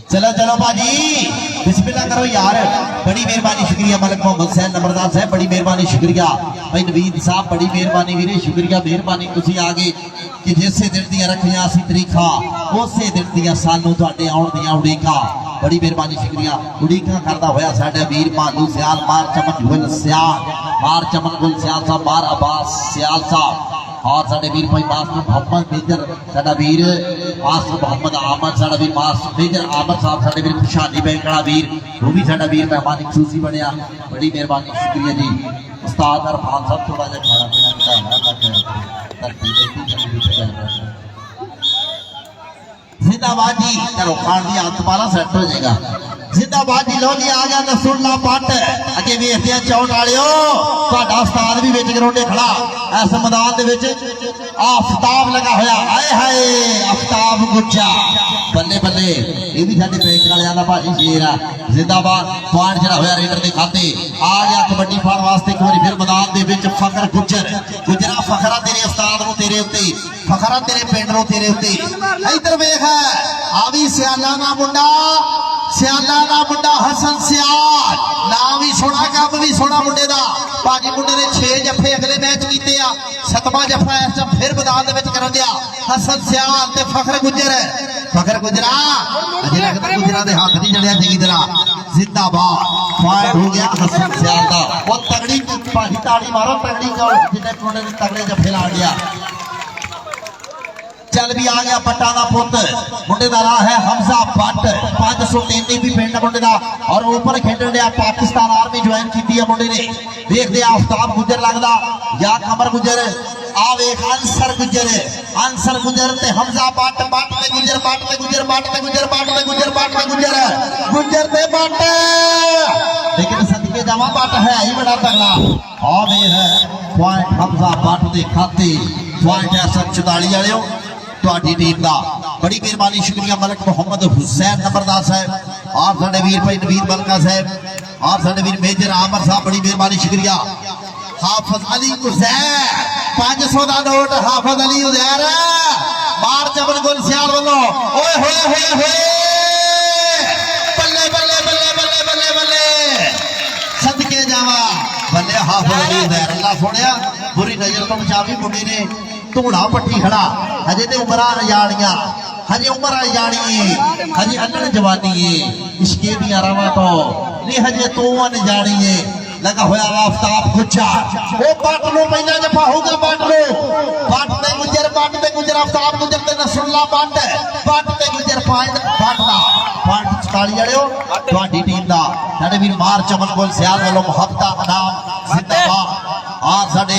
चलो चलो भाजी बिस्मिल्लाह करो यार। बड़ी मेहरबानी शुक्रिया मलिक मोहम्मद सैन नंबरदार साहब, बड़ी मेहरबानी शुक्रिया भाई नवीद साहब, बड़ी मेहरबानी वीरे शुक्रिया मेहरबानी। तुसी आ गए कि जिसे दिन दी रखियां असी तरीखा उसे दिन दी सानू तुहाडे आउण दी उड़ीका। बड़ी मेहरबानी शुक्रिया उड़ीका करदा होया साडा वीर मालू सियाल मार चमन गुल सियाल मार चमन गुल सियाल साहब मार अब्बास सियाल साहब और साडे वीर भाई मास्टर मोहम्मद मेजर साडा वीर मास्टर मोहम्मद आमद साडा वीर मास्टर मेजर आमद साहब साडे वीर खुशाली बैंकड़ा वीर वो भी साडा वीर मेहमान खुशी बनया। बड़ी मेहरबानी शुक्रिया जी। उस्ताद अरफान साहब थोड़ा जिहा खाना पीना घटाया जिंदाबाद जी। चलो खान की आदत पाला सेट हो जाएगा। जिंदाबाद जी। लो जी आ गया नसरुल्ला पट अगे वेखते हैं चौट वालियो तुहाडा उस्ताद भी विच ग्राउंडे खड़ा इस मैदान दे विच आफताब लगा होया। हाय हाय आफताब गुज्जा बल्ले बल्ले ये भी साडे बैंक वालियां दा भाजी शेर है। जिंदाबाद पॉइंट जड़ा होया रेडर दे खाते आ गया कबड्डी फाड़ वास्ते एक बार फिर मैदान दे विच फखर गुज्जर गुजरा फखरा तेरे उस्ताद नूं तेरे उत्ते फखरा तेरे पिंड नूं तेरे उत्ते। इधर वेख आ भी सियाला दा मुंडा सियाला दा मुंडा हसन सियाल नाम भी सोना काम भी सोना मुंडे दा भाजी मुंडे ने 6 जफे अगले मैच कीते आ 7वां जफा इस फिर मैदान दे विच करन दिया हसन सियाल ते फखर गुजरा अजे लगदा गुजरा दे हाथ नहीं जड़िया चंगी तरह। जिंदाबाद पॉइंट हो गया हसन सियाल दा। वो तगड़ी भाजी ताड़ी मारो तगड़ी जिन्ने मुंडे ने तगड़े जफे ला गया। चल भी आ गया पट्टा का पुत मुंडे का राह है हमजा भट्ट 503 भी पिंड मुंडे का और ऊपर खेडन दिया पाकिस्तान आर्मी ज्वाइन की है मुंडे ने। देखते आफ्ताब गुजर लगता या कमर गुजर आ वेख अंसर गुजर ते हमजा भट्ट भट्ट ते गुजर भट्ट ते गुजर भट्ट ते गुजर भट्ट ते गुजर भट्ट ते गुजर ते भट्ट लेकिन सदके जावा भट्ट है ही बड़ा तगड़ा। आ वेख पॉइंट हमजा भट्ट के खाते पॉइंट है 44 वाले ਤੁਹਾਡੀ टीम का। बड़ी मेहरबानी शुक्रिया मलिक मोहम्मद हुसैन नंबरदार साहब और साडे वीर भाई नवीद मलका साहब और साडे वीर मेजर आमर साहब बड़ी मेहरबानी शुक्रिया। हाफिज अली उजैर 500 का नोट हाफिज अली उजैर मार चमन गुल सियाल वालों ओए होए होए होए बल्ले बल्ले बल्ले बल्ले बल्ले बल्ले सदके जावा बल्ले हाफिज अली उजैर अल्लाह सोनिया बुरी नजर तो बचावी मुंडे ने धूड़ा पट्टी खड़ा हजे तो उमर जानिया हजे उमर जानी हजे अन्न जवानी है इश्के दियां रावां तो नहीं हजे तो अन जानी है। लगा होया आफ्ताब गुज्जा वो पट लो पहला जफा होगा पट ते गुजर आफ्ताब गुजर ते नसरुल्ला पट ते गुजर पट दा पट 44 वालियो ਤੁਹਾਡੀ टीम दा साडे वीर मार चमन गोल सियाल वालों मुहब्बता इनाम जिंदाबाद। और साडे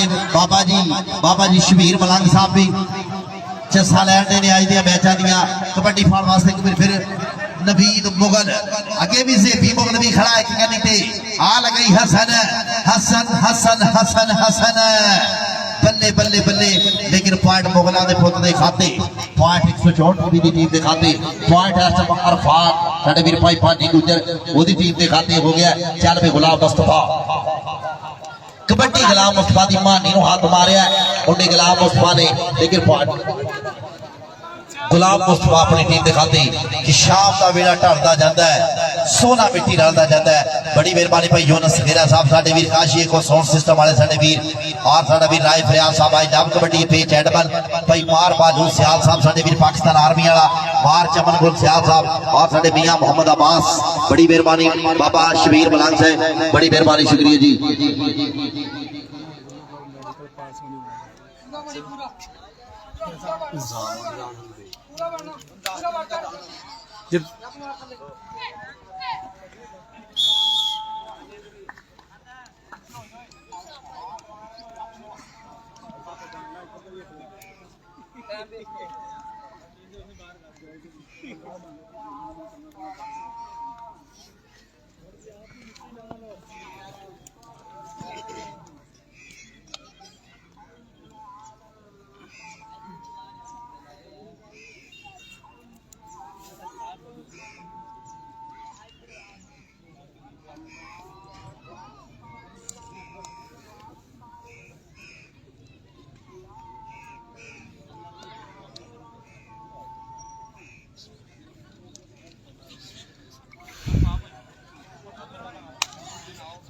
बाबा जी शबीर मलंग साहब भी चस्सा लैंडे ने आज दिया मैचा दिया कबड्डी फाड़ वास्ते एक फिर नवीद मुगल अगे भी ज़ेफी मुगल भी खड़ा है कि नहीं आ लगाई हसन हसन हसन हसन हसन बल्ले बल्ले बल्ले लेकिन पॉइंट मुगलों के पुत के खाते पॉइंट 164 भी दी टीम के खाते पॉइंट अरफात साडे वीर भाई भाजी गुजर ओदी टीम के खाते हो गया। चल भी गुलाम मुस्तफा कबड्डी गुलाम मुस्तफा की मानी हाथ मारिया मुंडे गुलाम मुस्तफा ने लेकिन गुलाम मुस्तफा अपनी टीम दिखाती कि शाम का वेला ढलता जाता है सोना मिट्टी रलता जाता है। बड़ी मेहरबानी भाई यूनस खेरा साहब साडे वीर काशी को साउंड सिस्टम वाले साडे वीर और साडा वीर राय फरियाद साहब आज डब कबड्डी पेच एडबल भाई मार बाजू सियाल साहब साडे वीर पाकिस्तान आर्मी वाला मार चमन गुल सियाल साहब और साडे मियां मोहम्मद अब्बास बड़ी मेहरबानी बाबा शबीर मलंग साहब बड़ी मेहरबानी शुक्रिया जी। जब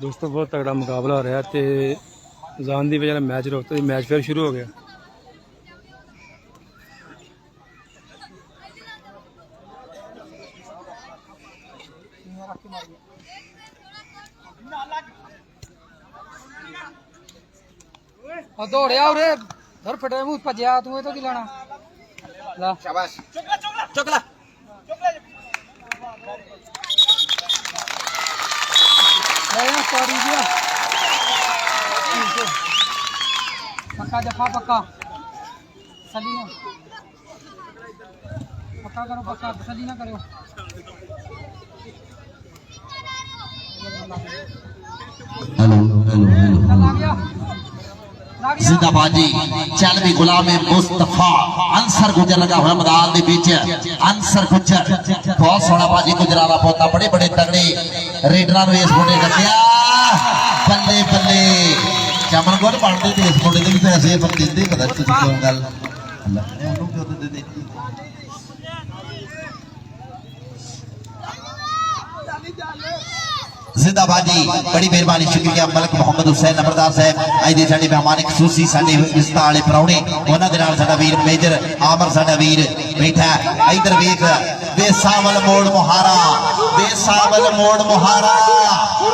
दोस्तों बहुत तगड़ा मुकाबला हो रहा है ते जान दी वजह नाल मैच रोकते ही मैच फिर शुरू हो गया। दौड़िया उरे धर फटे मुंह भजया तू ये तो की लेना ला शाबाश चुकला पक्का जफा पक्का सली ना पक्का करो पक्का सली ना करो हेलो हेलो हेलो चल आ गया जिंदाबाजी चल भी गुलाम मुस्तफा अंसर गुजर लगा हुआ मैदान के बीच अंसर गुजर बहुत सोहना भाजी गुजराला पोता बड़े बड़े तगड़े रेडर इस मुंडे कटिया बल्ले बल्ले चमन गुल बनते थे इस मुंडे के भी पैसे पर देते पता क्यों गल जिंदाबाजी बड़ी मेहरबानी शुक्रिया मलक मोहम्मद हुसैन नंबरदार साहब आज दे साडे मेहमान खसूसी साडे विस्ता वाले परौणे उन्हां दे नाल साडा वीर मेजर आमर साडा वीर बैठा इधर वेख बेसावल मोड़ मुहारा बेसावल मोड़ मुहारा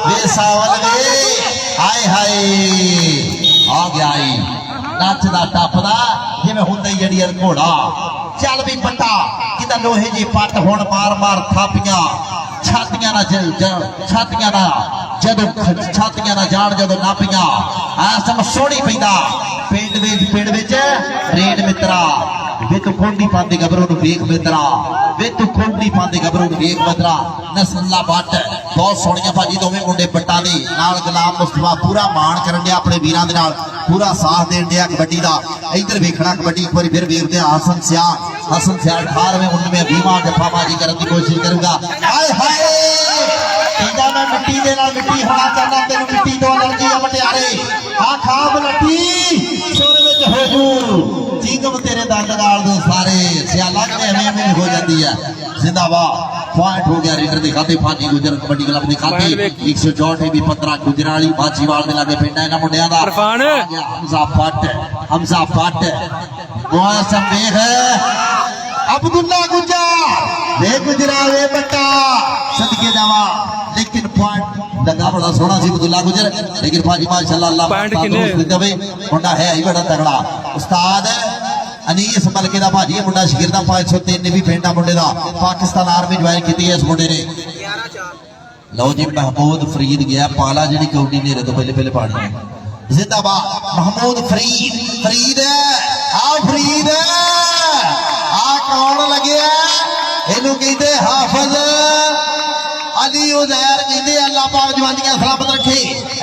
बेसावल वे हाय हाय आ गया आई नचदा टपदा जिवें हुंदा ही जड़ी घोड़ा चल भी पट्टा किदा लोहे जी पट हुण मार मार थापियां छातियां ना छातियां ना जदों छातियां ना जान जदों नापियां आसम सोहनी पैंदा पिंड विच रेड मित्रा वे तू खोंडी पांदे गबरों नूं वेख मित्रा वे तू खोंडी पांदे गबरों नूं वेख मित्रा नसला बट बहुत सोहणियां भाजी दोवें मुंडे बट्टां दे नाल गुलाम मुस्तफा पूरा मान करन दिया अपने वीरां दे नाल पूरा साथ देण दिया कबड्डी दा इधर वेखना कबड्डी एक बार फिर वेखदे हसन सियाह 18वें 19वें 20वां जफाबाजी करने की कोशिश करूंगा हाय हाय कहंदा मैं मिट्टी दे नाल मिट्टी होना चाहना तेनू मिट्टी तो एलर्जी है मटियारे आ खाब लट्टी सुर विच हो जू जीगम तेरे दर्द नाल दे सारे सियाला कदे एवें हो जाती है जिंदाबाद पॉइंट हो गया रेडर दे खाते फाजी गुजर कबड्डी क्लब दे खाते 164 भी 15 गुजराली बाजीवाल दे लागे पिंड इन्हां मुंडियां दा हमजा फट मौसम देख अब्दुल्ला गुजर वे गुजरा वे बट्टा सदके जावा लेकिन पॉइंट लगा बड़ा सोहना सी अब्दुल्ला गुजर लेकिन भाजी माशाल्लाह अल्लाह दवे मुंडा है ही बड़ा तगड़ा उस्ताद अनीस मलके दा भाजी मुंडा शगिरदा 503 भी पिंडा मुंडे दा पाकिस्तान आर्मी ज्वाइन कीती है इस मुंडे ने लो जी महमूद फरीद गया पाला जिहड़ी कौडी नेरे तो पहले पानी जिंदाबाद महमूद फरीद फरीद आ फरीद कौन लगे इनू कहते हाफिज अली उजैर कहते अल्लाह पाक जवानियां सलामत रखे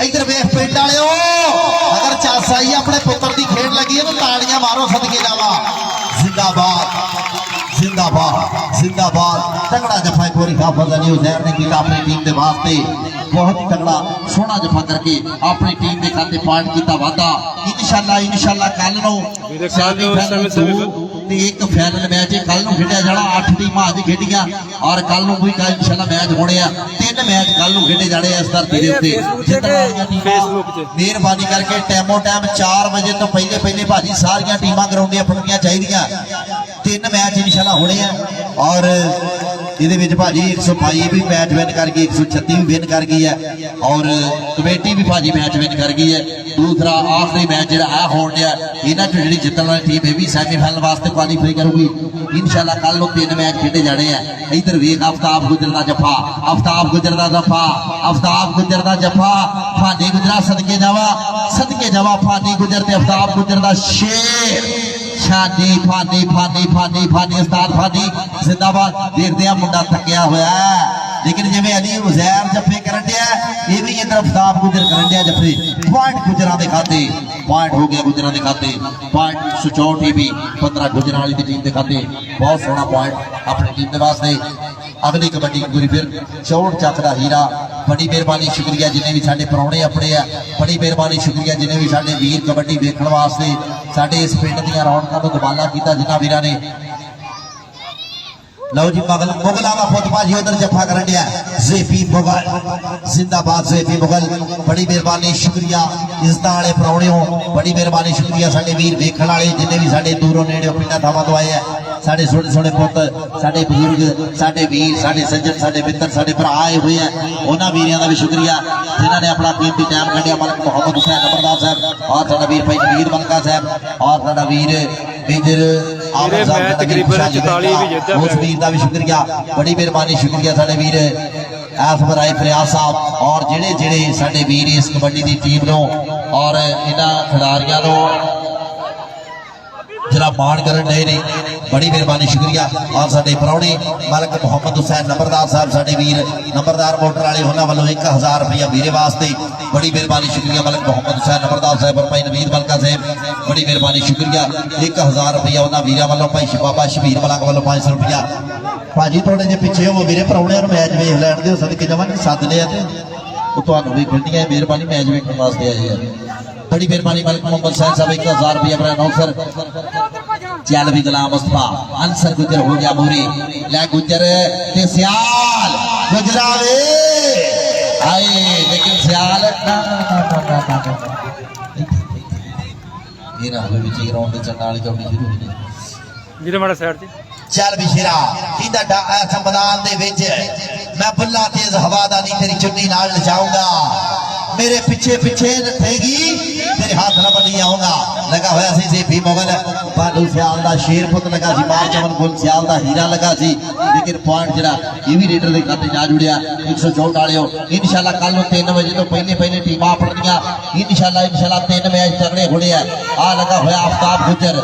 इधर वेख पिंड वालिओ अगर चासा ही अपने पुत्र की खेड लगी है तो ताड़ियां मारो सदके जावा जिंदाबाद जिंदाबाद जिंदाबाद तगड़ा जफा एक बारी हाफिज अली उजैर ने किया अपनी टीम के वास्ते बहुत ही तगड़ा सोहना जफा करके अपनी टीम के खाते पॉइंट किया वादा इंशाल्लाह कल नो एक फाइनल मैच कल खेडिया जाना 8 टीमां अज खेडियां और कल भी इंशाल्लाह मैच होने 3 मैच कल खेडे जाने इस धरती के उत्ते मेहरबानी करके टाइमो टाइम 4 बजे तो पहले भाजी सारियां टीमां ग्राउंडियां फुटनियां चाहिए 3 मैच इंशाल्लाह होने और ਇਹਦੇ ਵਿੱਚ ਭਾਜੀ 122 भी मैच विन कर गई 136 भी विन कर गई है और कमेटी भी भाजी मैच विन कर गई है दूसरा आखिरी मैच जो है होने इन्होंने जी जितने वाली टीम है भी सैमीफाइनल वास्ते क्वालीफाई करूगी इंशाल्लाह कल 3 मैच खेडे जाने हैं इधर वेख आफ्ताब गुजर का जफा आफ्ताब गुजर का जफा आफ्ताब गुजर का जफा फानी गुजरा सदके जावा फानी गुजर ते आफ्ताब गुजर का शेर शादी फानी फानी फानी फानी उस्ताद फानी जिंदाबाद देखते हैं मुंडा थकिया हुआ है लेकिन जिवें अली उजैर जफे करन दिया ये भी इधर आफ्ताब गुजर करन दिया जफे पॉइंट गुजरां दे खाते पॉइंट हो गया गुजरां दे खाते पॉइंट 164 भी 15 गुजरां वाली दी टीम दे खाते बहुत सोहना पॉइंट अपनी टीम दे वास्ते अगली कबड्डी पूरी फिर 64 चक दा हीरा बड़ी मेहरबानी शुक्रिया जिन्हें भी साडे परौणे अपने है बड़ी मेहरबानी शुक्रिया जिन्हें भी साडे वीर कबड्डी देखने वास्ते साडे इस पिंड दीयां रौनकां नूं दुबाला कीता जिन्हां वीरां ने लो जी मुगला का पुत भाजी उधर जफा कर दिया जेपी मुगल जिंदाबाद जेपी मुगल बड़ी मेहरबानी शुक्रिया इज्जत वाले प्राहुणियों बड़ी मेहरबानी शुक्रिया साडे वीर वेखण वाले जिन्ने भी साडे दूरों नेड़े पिंडां थावां तो आए हैं साडे सोहणे सोहणे पुत साडे बुजुर्ग साडे वीर साडे सज्जन साडे मित्र साडे भरा आए हुए हैं उन्हां वीरां दा भी शुक्रिया जिन्हां ने अपना कीमती टाइम कढिया मलक मोहम्मद हुसैन नंबरदार साहब और साडा वीर भाई जमीर मलका साहब और साडा वीर मेजर आमर साहब मैं तकरीबन 44 भी जिद्दा उस वीर दा भी शुक्रिया बड़ी मेहरबानी शुक्रिया साडे वीर आसफर आए फरियाद साहब और जेड़े जेड़े साडे वीर इस कबड्डी दी टीम नो और इन्हां खिडारियां नो जरा मान करन दे ने बड़ी मेहरबानी शुक्रिया और साडे प्राहुणे मलक मोहम्मद हुसैन नंबरदार साहब साडे वीर नंबरदार मोटर वाले उन्हां वालों 1000 रुपया मेरे वास्ते बड़ी मेहरबानी शुक्रिया मलक मोहम्मद हुसैन नंबरदार साहब और भाई नवीद मलका साहब बड़ी मेहरबानी शुक्रिया 1000 रुपया उन्हां वीरां वालों भाई बाबा शबीर मलक वालों 500 रुपया भाजी थोड़े जे पिछे हो मेरे प्राहुणिਆਂ ਨੂੰ मैच वेख लैण दिओ सदके जावांगे सद लिया ते ਉਹ ਤੁਹਾਨੂੰ ਵੀ ਖੇਡੀਆਂ मेहरबानी मैच वेखਣ वास्ते आए हैं बड़ी मेहरबानी मलक मोहम्मद हुसैन साहब 1000 रुपया मेरा नौसर चल भी गुलाम मुस्तफा अंसर गुजर हो गया मोरे ले गुजर ते सियाल गुजरावे आए लेकिन सियाल मेरा हवे विच ग्राउंड ते चलण वाली चौड़ी शुरू हो गई ਵੀਰੇ ਮਾੜਾ ਸਾਈਡ ਤੇ चल बिशेरा इंदा मैदान दे विच मैं बुल्ला तेज हवा दा नहीं तेरी चुन्नी नाल नचाऊंगा मेरे पीछे पीछे नठेगी तेरे हाथ न बनी आऊंगा लगा होया सी जेपी मुगल बालू सियाल दा शेर पुत लगा सी मार चमन गुल सियाल दा हीरा लगा सी लेकिन पॉइंट जरा ये भी रेडर दे खाते जा जुड़िया 164 वालियो इंशाल्लाह कल नु 3 बजे तो पहले टीमां पड़नियां इंशाल्लाह 3 मैच तगड़े होने हैं आ लगा होया आफ्ताब गुजर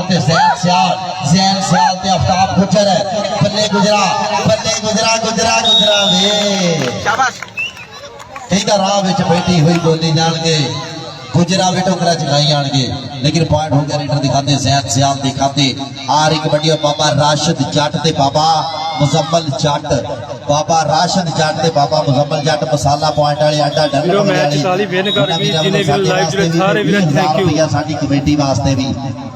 ते जैन सियाल ते आफ्ताब गुजर बल्ले गुजरा वे शाबाश ਇਹਦਾ ਰਾਹ ਵਿੱਚ ਬੈਠੀ ਹੋਈ ਬੋਲੀ ਜਾਣਗੇ गुजरा भी टोकरा चुकाई आएंगे लेकिन पॉइंट हो गया रीडर दिखाते जैद सियाल दिखाते आर एक बड़ी बाबा राशिद जट ते बाबा मुजम्मल जट बाबा राशिद जट ते बाबा मुजम्मल जट मसाला पॉइंट वाले आटा डर मैच 40 विन कर गई जिन्हें भी लाइव जुड़े सारे वीर थैंक यू साडी कमेटी वास्ते भी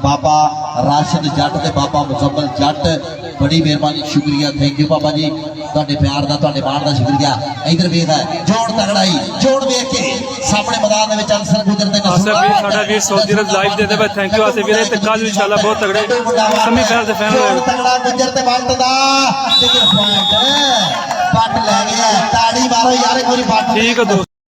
बाबा राशिद जट ते बाबा मुजम्मल जट बड़ी मेहरबानी शुक्रिया थैंक यू बाबा जी ਤੁਹਾਡੇ ਪਿਆਰ ਦਾ ਤੁਹਾਡੇ ਮਾਣ ਦਾ ਸ਼ੁਕਰੀਆ ਇਧਰ ਵੇਖ ਜੋੜ ਤਗੜਾਈ ਜੋੜ ਵੇਖ ਕੇ ਸਾਹਮਣੇ ਮੈਦਾਨ ਦੇ ਵਿੱਚ ਅੰਸਰ ਗੁਜਰਦੇ ਨੇ ਆਸਫ ਵੀਰ ਸਾਡਾ ਵੀਰ ਸੌਦੀ ਰਜ਼ ਲਾਈਵ ਦੇ ਦੇ ਬਈ ਥੈਂਕ ਯੂ ਆਸਫ ਵੀਰੇ ਤੇ ਕੱਲ ਇਨਸ਼ਾਅੱਲਾ ਬਹੁਤ ਤਗੜੇ ਸਮੀ ਫੈਲ ਦੇ ਫੈਨ ਹੋਏ ਤਗੜਾ ਗੁਜਰ ਤੇ ਬੰਦ ਦਾ ਲੇਕਿਨ ਪੁਆਇੰਟ ਪੱਟ ਲੈ ਗਿਆ ਤਾੜੀ ਮਾਰੋ ਯਾਰ ਇੱਕ ਵਾਰੀ ਪੱਟ ਠੀਕ ਹੈ ਦੋਸਤ